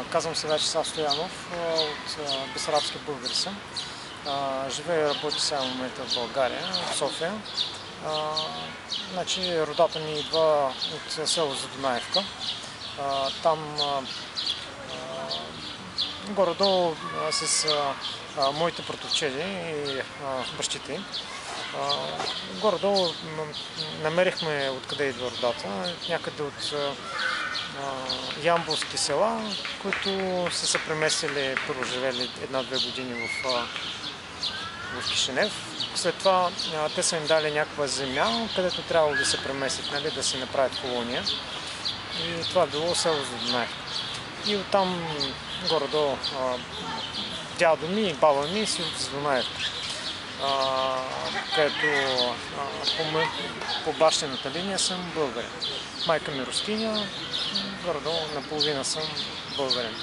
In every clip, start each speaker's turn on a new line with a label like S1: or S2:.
S1: Казвам се Вячеслав Стоянов, от Бесарабски българи съм. Живея и работя сега в момента в България, в София. Родата ми идва от село Задунаевка. Там горе-долу с моите братовчеди и бащите им. Горе-долу намерихме откъде идва родата, някъде от ямболски села, които са се преместили, първо живели 1-2 години в Кишинев. След това те са им дали някаква земя, където трябвало да се преместят, нали, да си направят колония. И това било село Задунаевка. И оттам горе-долу дядо ми и баба ми си от Задунаевка, където по бащината линия съм българин. Майка ми рускиня, горе-долу наполовина съм българин.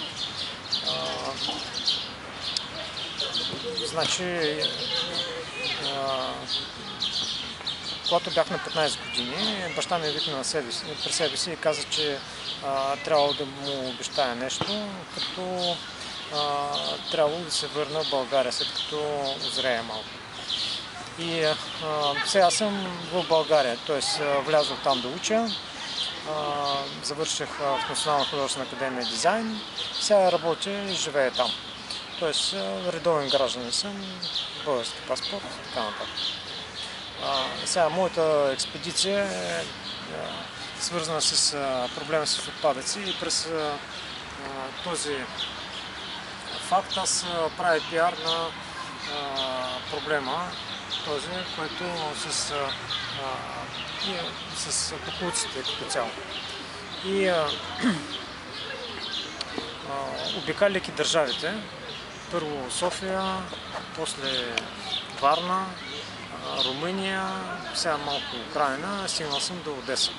S1: Когато бях на 15 години, баща ми викна при себе си и каза, че трябвало да му обещая нещо, като трябвало да се върна в България, след като озрея малко. И сега съм в България, т.е. влязох там да уча, завърших в Национална художествена академия дизайн, сега работя и живея там. Т.е. редовен гражданин съм, български паспорт и така нататък. Сега моята експедиция е свързана с проблема с отпадъци и през този факт аз правя пиар на проблема, този, който с боклуците като цяло. И обикаляйки държавите, първо София, после Варна, Румъния, сега малко Украина, стигнал съм до Одеса.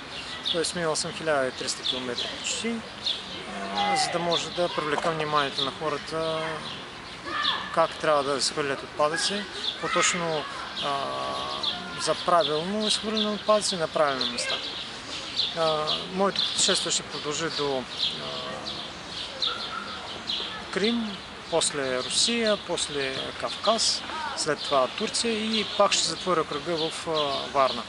S1: Тоест минал съм 1300 км почти, за да може да привлека вниманието на хората как трябва да изхвърлят отпадъци, по-точно за правилно изхвърляне на отпадъци на правилно места. Моето пътешествие ще продължи до Крим, после Русия, после Кавказ, след това Турция и пак ще затворя кръга в Варна.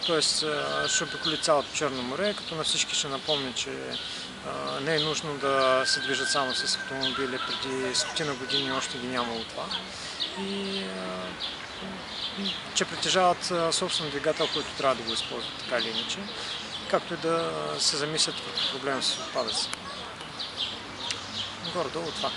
S1: Тоест ще обиколи цялото Черно море, като на всички ще напомня, че не е нужно да се движат само с автомобили, преди стотина години още ги нямало това. И че притежават собствен двигател, който трябва да го използват така или иначе, както и да се замислят върху проблема с отпадъци. Горе-долу това.